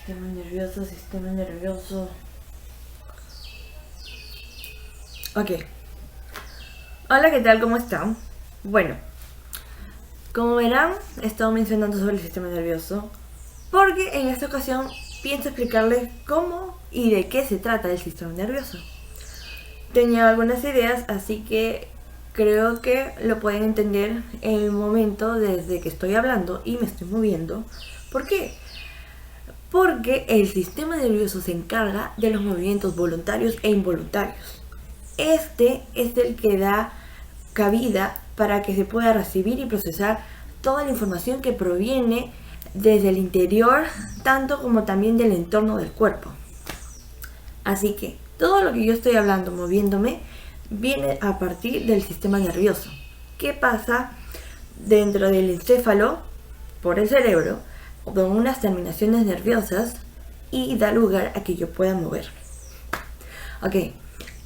Sistema nervioso, sistema nervioso. Ok. Hola, ¿qué tal? ¿Cómo están? Bueno, como verán, he estado mencionando sobre el sistema nervioso porque en esta ocasión pienso explicarles cómo y de qué se trata el sistema nervioso. Tenía algunas ideas, así que creo que lo pueden entender en el momento desde que estoy hablando y me estoy moviendo. ¿Por qué? Porque el sistema nervioso se encarga de los movimientos voluntarios e involuntarios. Este es el que da cabida para que se pueda recibir y procesar toda la información que proviene desde el interior, tanto como también del entorno del cuerpo. Así que todo lo que yo estoy hablando, moviéndome, viene a partir del sistema nervioso. ¿Qué pasa dentro del encéfalo, por el cerebro, con unas terminaciones nerviosas y da lugar a que yo pueda moverme? Ok,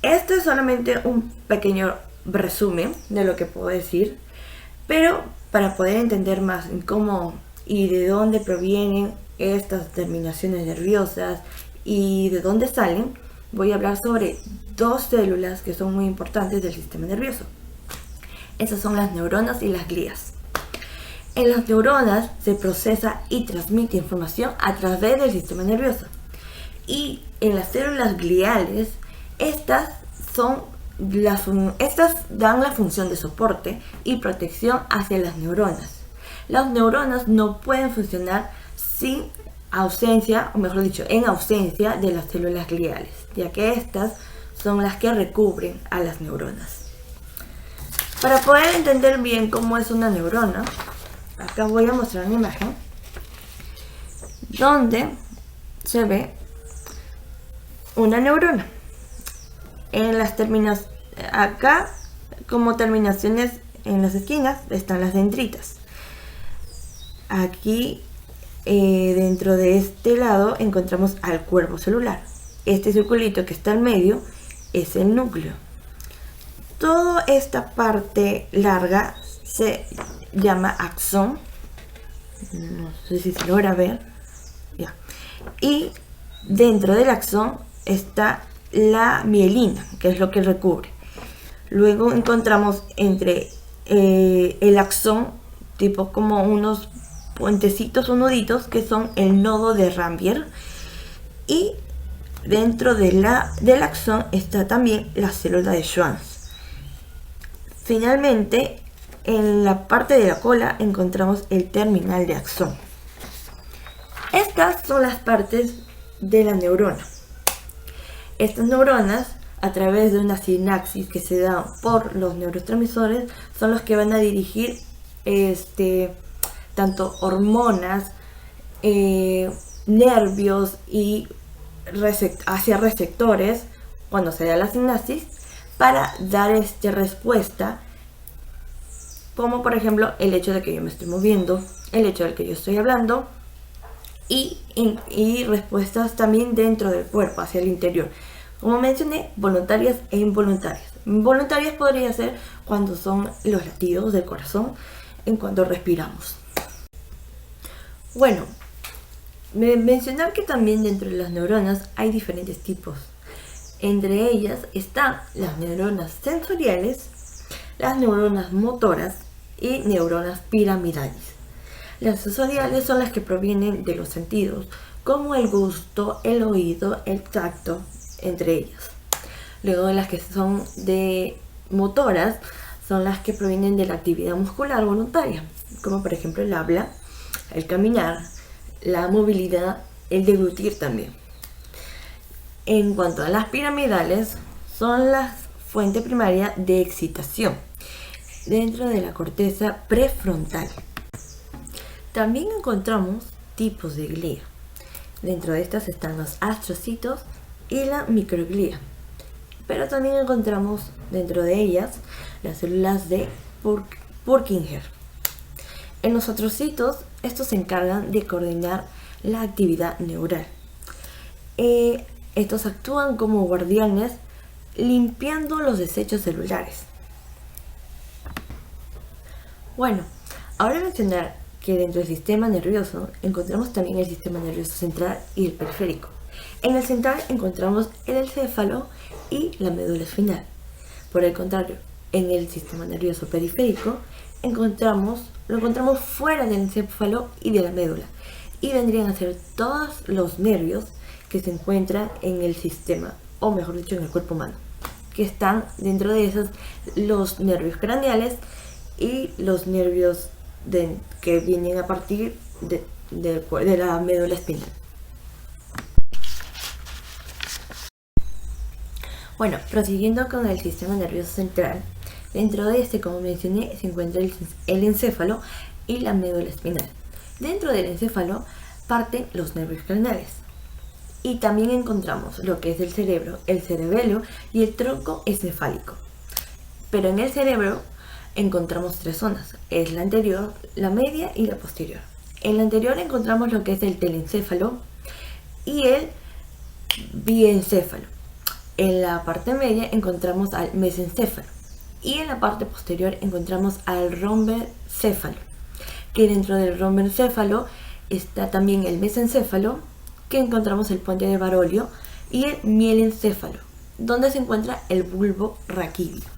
esto es solamente un pequeño resumen de lo que puedo decir, pero para poder entender más en cómo y de dónde provienen estas terminaciones nerviosas y de dónde salen, voy a hablar sobre dos células que son muy importantes del sistema nervioso. Esas son las neuronas y las glías. En las neuronas se procesa y transmite información a través del sistema nervioso. Y en las células gliales, estas dan la función de soporte y protección hacia las neuronas. Las neuronas no pueden funcionar sin ausencia, o mejor dicho, en ausencia de las células gliales, ya que estas son las que recubren a las neuronas. Para poder entender bien cómo es una neurona, acá voy a mostrar una imagen donde se ve una neurona. En las acá, como terminaciones en las esquinas, están las dendritas. Aquí, dentro de este lado, encontramos al cuerpo celular. Este circulito que está en medio es el núcleo. Toda esta parte larga se llama axón. No sé si se logra ver. Ya. Y dentro del axón está la mielina, que es lo que recubre. Luego encontramos entre el axón, tipo como unos puentecitos o nuditos, que son el nodo de Rambier. Y dentro del axón está también la célula de Schwann. Finalmente, en la parte de la cola encontramos el terminal de axón. Estas son las partes de la neurona. Estas neuronas, a través de una sinapsis que se da por los neurotransmisores, son los que van a dirigir tanto hormonas, nervios y hacia receptores cuando se da la sinapsis para dar respuesta, como por ejemplo el hecho de que yo me estoy moviendo, el hecho de que yo estoy hablando y respuestas también dentro del cuerpo, hacia el interior. Como mencioné, voluntarias e involuntarias. Voluntarias podría ser cuando son los latidos del corazón en cuanto respiramos. Bueno, mencionar que también dentro de las neuronas hay diferentes tipos. Entre ellas están las neuronas sensoriales, las neuronas motoras y neuronas piramidales. Las sensoriales son las que provienen de los sentidos, como el gusto, el oído, el tacto, entre ellas. Luego las que son de motoras son las que provienen de la actividad muscular voluntaria, como por ejemplo el habla, el caminar, la movilidad, el deglutir también. En cuanto a las piramidales, son la fuente primaria de excitación dentro de la corteza prefrontal. También encontramos tipos de glía. Dentro de estas están los astrocitos y la microglía. Pero también encontramos dentro de ellas las células de Purkinje. En los astrocitos, estos se encargan de coordinar la actividad neural. Estos actúan como guardianes limpiando los desechos celulares. Bueno, ahora mencionar que dentro del sistema nervioso encontramos también el sistema nervioso central y el periférico. En el central encontramos el encéfalo y la médula espinal. Por el contrario, en el sistema nervioso periférico lo encontramos fuera del encéfalo y de la médula, y vendrían a ser todos los nervios que se encuentran en el sistema, o mejor dicho, en el cuerpo humano, que están dentro de esos los nervios craneales y los nervios que vienen a partir de la médula espinal. Bueno, prosiguiendo con el sistema nervioso central, dentro de este, como mencioné, se encuentra el encéfalo y la médula espinal. Dentro del encéfalo parten los nervios craneales. Y también encontramos lo que es el cerebro, el cerebelo y el tronco encefálico. Pero en el cerebro encontramos tres zonas: es la anterior, la media y la posterior. En la anterior encontramos lo que es el telencéfalo y el diencéfalo. En la parte media encontramos al mesencéfalo y en la parte posterior encontramos al rombencéfalo, que dentro del rombencéfalo está también el mesencéfalo, que encontramos el puente de Barolio, y el mielencéfalo, donde se encuentra el bulbo raquídeo.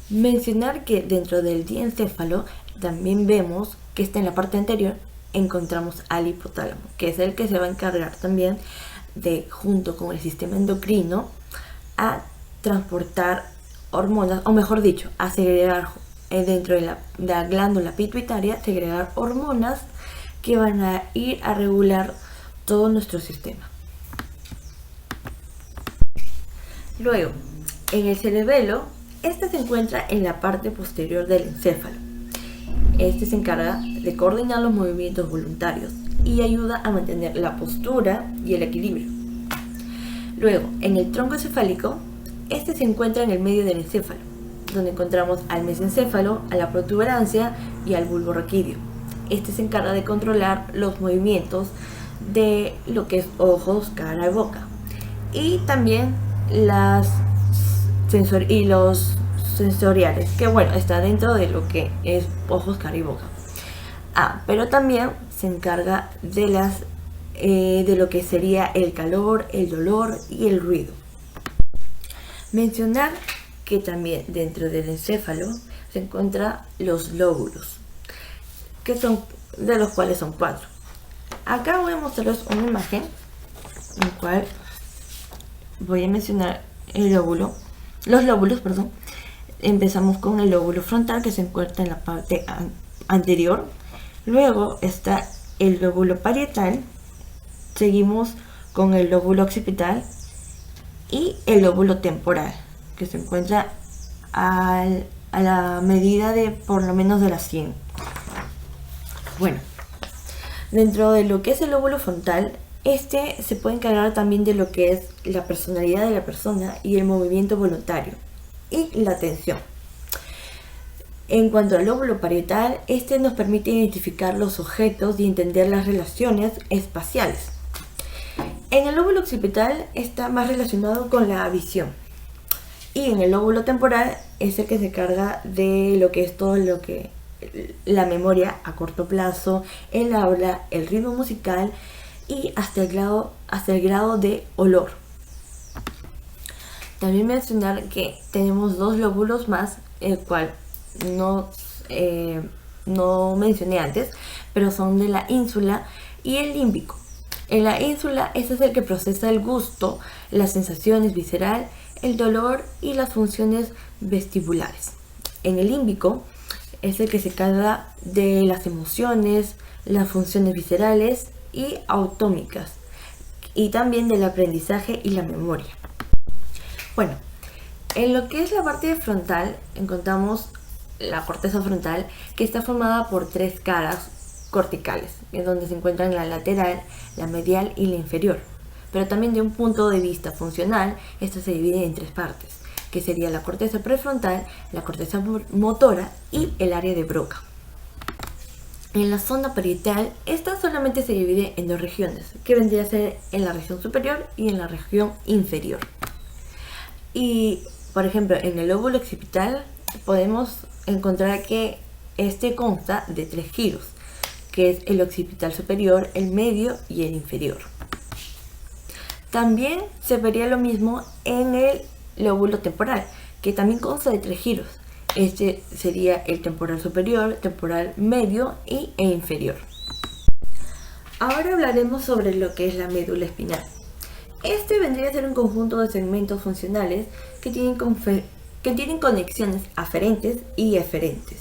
Mencionar que dentro del diencéfalo también vemos que está en la parte anterior, encontramos al hipotálamo, que es el que se va a encargar también de, junto con el sistema endocrino, a transportar hormonas, o mejor dicho, a segregar dentro de la glándula pituitaria, segregar hormonas que van a ir a regular todo nuestro sistema. Luego, en el cerebelo, este se encuentra en la parte posterior del encéfalo. Este se encarga de coordinar los movimientos voluntarios y ayuda a mantener la postura y el equilibrio. Luego, en el tronco encefálico, este se encuentra en el medio del encéfalo, donde encontramos al mesencéfalo, a la protuberancia y al bulbo raquídeo. Este se encarga de controlar los movimientos de lo que es ojos, cara y boca, y también los sensoriales, que bueno, está dentro de lo que es ojos, cara y boca. Pero también se encarga de lo que sería el calor, el dolor y el ruido. Mencionar que también dentro del encéfalo se encuentran los lóbulos, de los cuales son 4. Acá voy a mostrarles una imagen en la cual voy a mencionar los lóbulos, perdón. Empezamos con el lóbulo frontal, que se encuentra en la parte anterior. Luego está el lóbulo parietal. Seguimos con el lóbulo occipital y el lóbulo temporal, que se encuentra a la medida de por lo menos de la 100. Bueno, dentro de lo que es el lóbulo frontal, este se puede encargar también de lo que es la personalidad de la persona y el movimiento voluntario y la atención. En cuanto al lóbulo parietal, este nos permite identificar los objetos y entender las relaciones espaciales. En el lóbulo occipital está más relacionado con la visión. Y en el lóbulo temporal es el que se encarga de lo que es todo lo que la memoria a corto plazo, el habla, el ritmo musical y hasta el grado de olor. También mencionar que tenemos 2 lóbulos más, el cual no mencioné antes, pero son de la ínsula y el límbico. En la ínsula, este es el que procesa el gusto, las sensaciones visceral, el dolor y las funciones vestibulares. En el límbico es el que se encarga de las emociones, las funciones viscerales y autómicas, y también del aprendizaje y la memoria. Bueno, en lo que es la parte frontal encontramos la corteza frontal, que está formada por 3 caras corticales, en donde se encuentran la lateral, la medial y la inferior. Pero también de un punto de vista funcional, esta se divide en 3 partes, que sería la corteza prefrontal, la corteza motora y el área de Broca. En la zona parietal, esta solamente se divide en 2 regiones, que vendría a ser en la región superior y en la región inferior. Y, por ejemplo, en el lóbulo occipital podemos encontrar que Este consta de 3 giros, que es el occipital superior, el medio y el inferior. También se vería lo mismo en el lóbulo temporal, que también consta de 3 giros. Este sería el temporal superior, temporal medio e inferior. Ahora hablaremos sobre lo que es la médula espinal. Este vendría a ser un conjunto de segmentos funcionales que tienen conexiones aferentes y eferentes.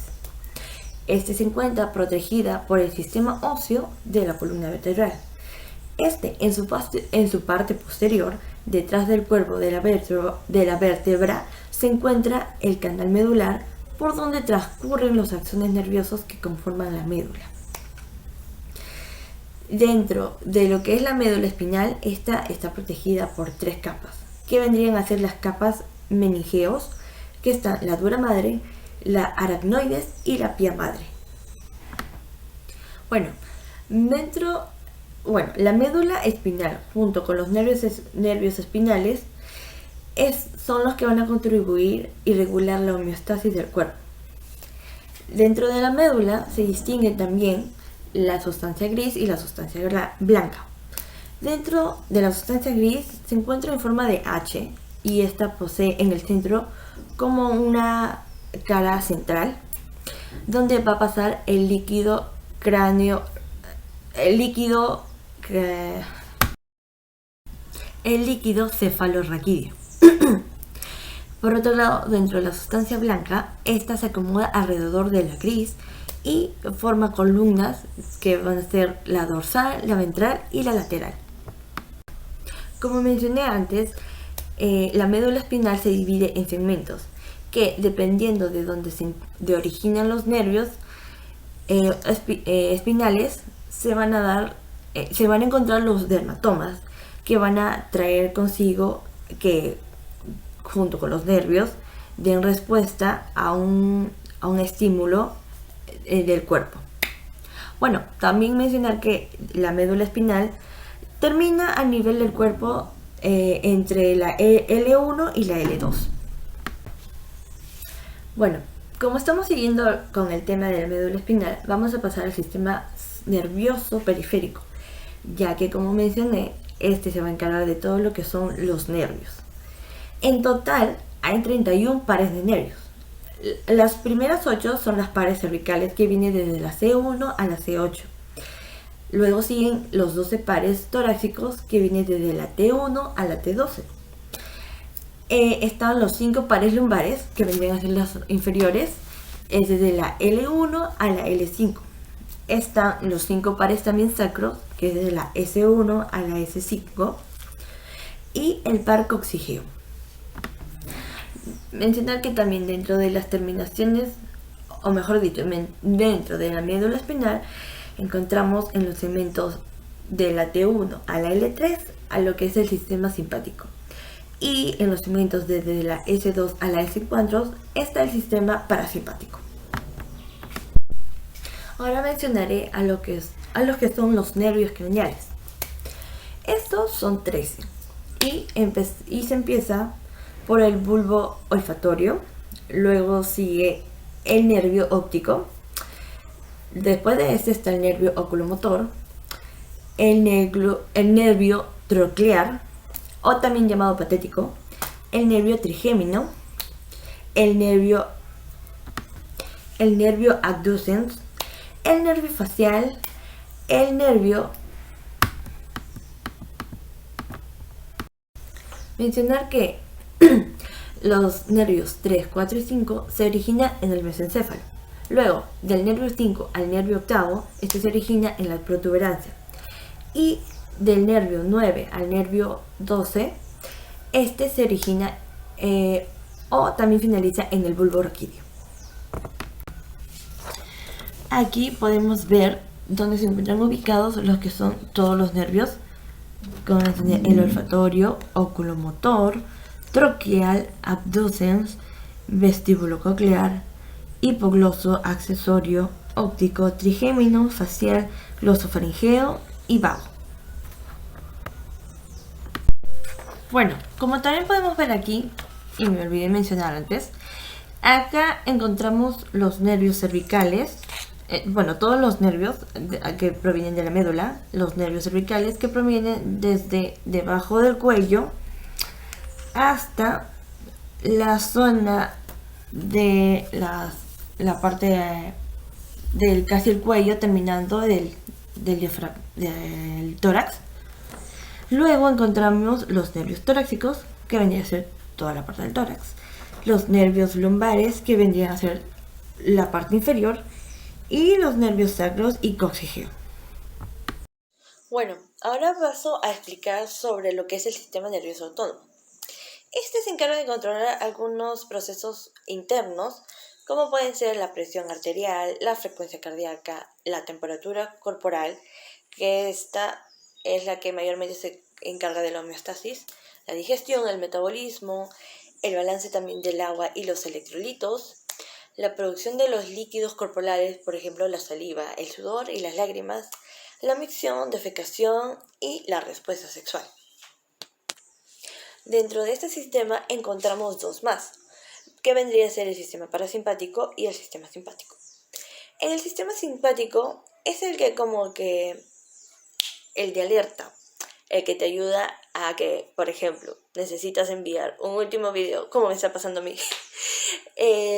Este se encuentra protegida por el sistema óseo de la columna vertebral. En su parte posterior, detrás del cuerpo de la vértebra, se encuentra el canal medular, por donde transcurren los axones nerviosos que conforman la médula. Dentro de lo que es la médula espinal, esta está protegida por 3 capas, que vendrían a ser las capas meningeos, que están la dura madre, la aracnoides y la pía madre. La médula espinal junto con los nervios espinales son los que van a contribuir y regular la homeostasis del cuerpo. Dentro de la médula se distinguen también la sustancia gris y la sustancia blanca. Dentro de la sustancia gris se encuentra en forma de H y esta posee en el centro como una cara central donde va a pasar el líquido cefalorraquídeo. Por otro lado, dentro de la sustancia blanca, esta se acomoda alrededor de la gris y forma columnas que van a ser la dorsal, la ventral y la lateral. Como mencioné antes, la médula espinal se divide en segmentos que, dependiendo de dónde se originan los nervios espinales, se van a encontrar los dermatomas, que van a traer consigo que, junto con los nervios, den respuesta a un estímulo del cuerpo. También mencionar que la médula espinal termina a nivel del cuerpo entre la L1 y la L2. Como estamos siguiendo con el tema de la médula espinal, vamos a pasar al sistema nervioso periférico, ya que, como mencioné, este se va a encargar de todo lo que son los nervios. En total hay 31 pares de nervios. Las primeras 8 son las pares cervicales, que vienen desde la C1 a la C8. Luego siguen los 12 pares torácicos, que vienen desde la T1 a la T12. Están los 5 pares lumbares, que vendrían a ser los inferiores, desde la L1 a la L5. Están los 5 pares también sacros, que es desde la S1 a la S5. Y el par coxígeo. Mencionar que también dentro de las terminaciones, o mejor dicho, dentro de la médula espinal, encontramos en los segmentos de la T1 a la L3 a lo que es el sistema simpático. Y en los segmentos desde la S2 a la S4 está el sistema parasimpático. Ahora mencionaré a los que son los nervios craneales. Estos son 13 y se empieza por el bulbo olfatorio, luego sigue el nervio óptico, después de este está el nervio oculomotor, el nervio troclear, o también llamado patético, el nervio trigémino, el nervio abducens, el nervio facial, el nervio... Mencionar que los nervios 3, 4 y 5 se originan en el mesencéfalo. Luego, del nervio 5 al nervio octavo, este se origina en la protuberancia. Y del nervio 9 al nervio 12, este se origina o también finaliza en el bulbo raquídeo. Aquí podemos ver dónde se encuentran ubicados los que son todos los nervios, como el olfatorio, oculomotor, troquial, abducens, vestibulo-coclear, hipogloso, accesorio, óptico, trigémino, facial, glosofaringeo y vago. Como también podemos ver aquí, y me olvidé mencionar antes, Acá encontramos los nervios cervicales, todos los nervios que provienen de la médula, los nervios cervicales que provienen desde debajo del cuello hasta la zona de la parte del casi el cuello, terminando del tórax. Luego encontramos los nervios torácicos, que vendrían a ser toda la parte del tórax. Los nervios lumbares, que vendrían a ser la parte inferior. Y los nervios sacros y coxígeo. Bueno, ahora paso a explicar sobre lo que es el sistema nervioso autónomo. Este se encarga de controlar algunos procesos internos, como pueden ser la presión arterial, la frecuencia cardíaca, la temperatura corporal, que esta es la que mayormente se encarga de la homeostasis, la digestión, el metabolismo, el balance también del agua y los electrolitos, la producción de los líquidos corporales, por ejemplo la saliva, el sudor y las lágrimas, la micción, defecación y la respuesta sexual. Dentro de este sistema encontramos dos más, que vendría a ser el sistema parasimpático y el sistema simpático. En el sistema simpático es el de alerta, el que te ayuda a que, por ejemplo, necesitas enviar un último video, como me está pasando a mí.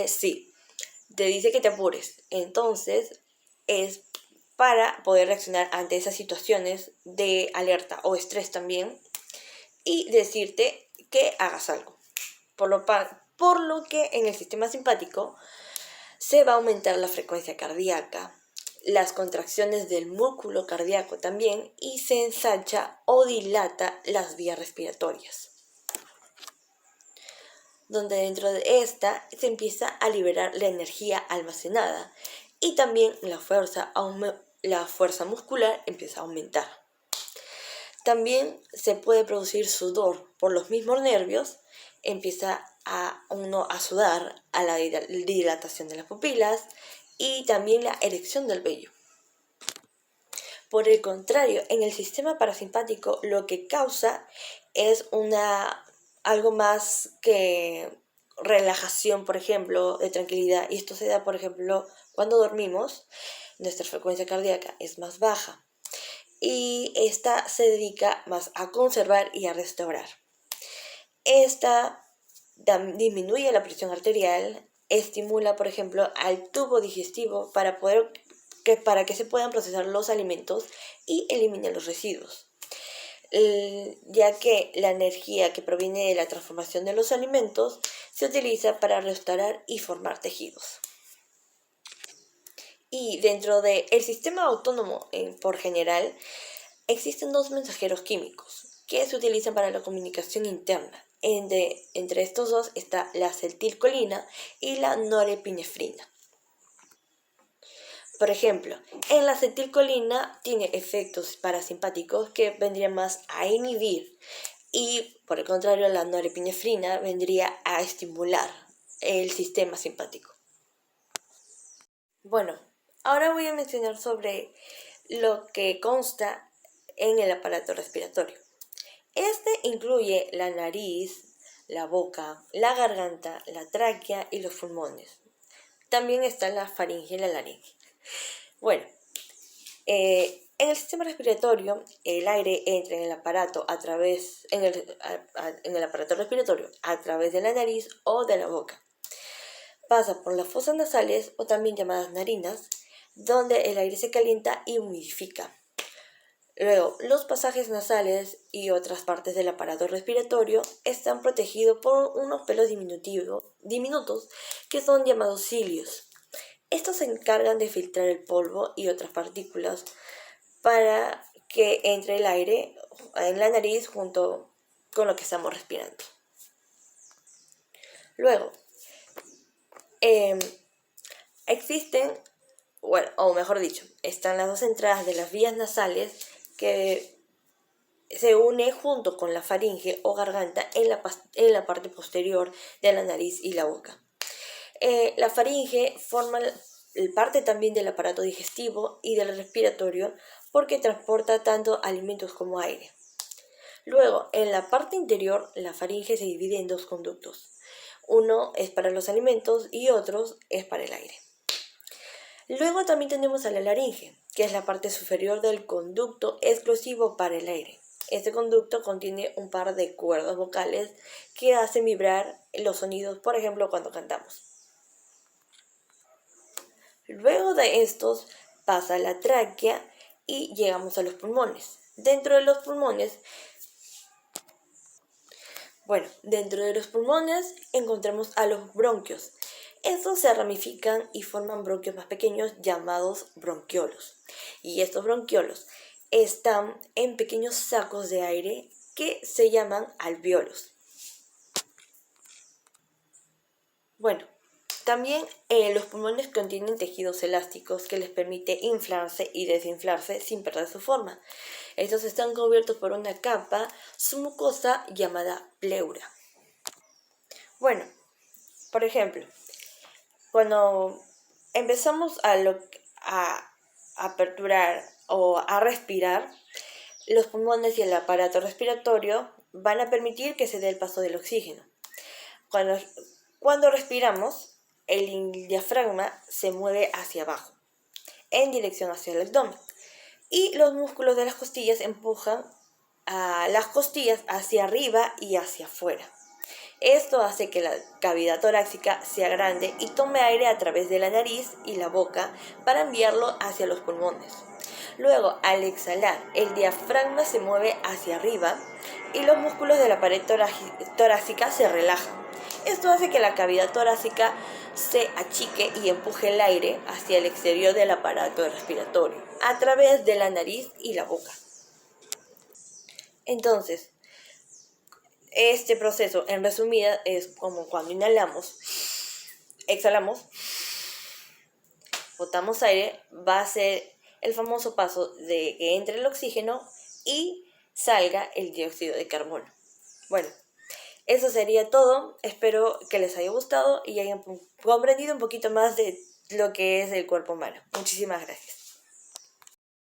Sí, te dice que te apures. Entonces, es para poder reaccionar ante esas situaciones de alerta o estrés también y decirte que hagas algo. Por lo que en el sistema simpático se va a aumentar la frecuencia cardíaca, las contracciones del músculo cardíaco también, y se ensancha o dilata las vías respiratorias, donde dentro de esta se empieza a liberar la energía almacenada y también la fuerza muscular empieza a aumentar. También se puede producir sudor por los mismos nervios, empieza uno a sudar, a la dilatación de las pupilas y también la erección del vello. Por el contrario, en el sistema parasimpático lo que causa es algo más que relajación, por ejemplo, de tranquilidad. Y esto se da, por ejemplo, cuando dormimos, nuestra frecuencia cardíaca es más baja. Y esta se dedica más a conservar y a restaurar. Esta disminuye la presión arterial, estimula, por ejemplo, al tubo digestivo para que se puedan procesar los alimentos y elimina los residuos, ya que la energía que proviene de la transformación de los alimentos se utiliza para restaurar y formar tejidos. Y dentro del sistema autónomo por general, existen dos mensajeros químicos que se utilizan para la comunicación interna. Entre estos dos está la acetilcolina y la norepinefrina. Por ejemplo, en la acetilcolina tiene efectos parasimpáticos que vendrían más a inhibir, y por el contrario la norepinefrina vendría a estimular el sistema simpático. Bueno, ahora voy a mencionar sobre lo que consta en el aparato respiratorio. Este incluye la nariz, la boca, la garganta, la tráquea y los pulmones. También está la faringe y la laringe. Bueno, en el sistema respiratorio, el aire entra en el aparato en el aparato respiratorio a través de la nariz o de la boca. Pasa por las fosas nasales, o también llamadas narinas, donde el aire se calienta y humidifica. Luego, los pasajes nasales y otras partes del aparato respiratorio están protegidos por unos pelos diminutos que son llamados cilios. Estos se encargan de filtrar el polvo y otras partículas para que entre el aire en la nariz junto con lo que estamos respirando. Luego, están las dos entradas de las vías nasales que se une junto con la faringe o garganta en la parte posterior de la nariz y la boca. La faringe forma parte también del aparato digestivo y del respiratorio porque transporta tanto alimentos como aire. Luego, en la parte interior, la faringe se divide en dos conductos. Uno es para los alimentos y otros es para el aire. Luego también tenemos a la laringe, que es la parte superior del conducto exclusivo para el aire. Este conducto contiene un par de cuerdas vocales que hacen vibrar los sonidos, por ejemplo, cuando cantamos. Luego de estos pasa la tráquea y llegamos a los pulmones. Dentro de los pulmones encontramos a los bronquios. Estos se ramifican y forman bronquios más pequeños llamados bronquiolos. Y estos bronquiolos están en pequeños sacos de aire que se llaman alvéolos. También los pulmones contienen tejidos elásticos que les permite inflarse y desinflarse sin perder su forma. Estos están cubiertos por una capa submucosa llamada pleura. Por ejemplo, cuando empezamos a aperturar o a respirar, los pulmones y el aparato respiratorio van a permitir que se dé el paso del oxígeno. Cuando respiramos, el diafragma se mueve hacia abajo, en dirección hacia el abdomen, y los músculos de las costillas empujan a las costillas hacia arriba y hacia afuera. Esto hace que la cavidad torácica sea grande y tome aire a través de la nariz y la boca para enviarlo hacia los pulmones. Luego, al exhalar, el diafragma se mueve hacia arriba y los músculos de la pared torácica se relajan. Esto hace que la cavidad torácica se achique y empuje el aire hacia el exterior del aparato respiratorio, a través de la nariz y la boca. Entonces, este proceso, en resumida, es como cuando inhalamos, exhalamos, botamos aire, va a ser el famoso paso de que entre el oxígeno y salga el dióxido de carbono. Eso sería todo. Espero que les haya gustado y hayan comprendido un poquito más de lo que es el cuerpo humano. Muchísimas gracias.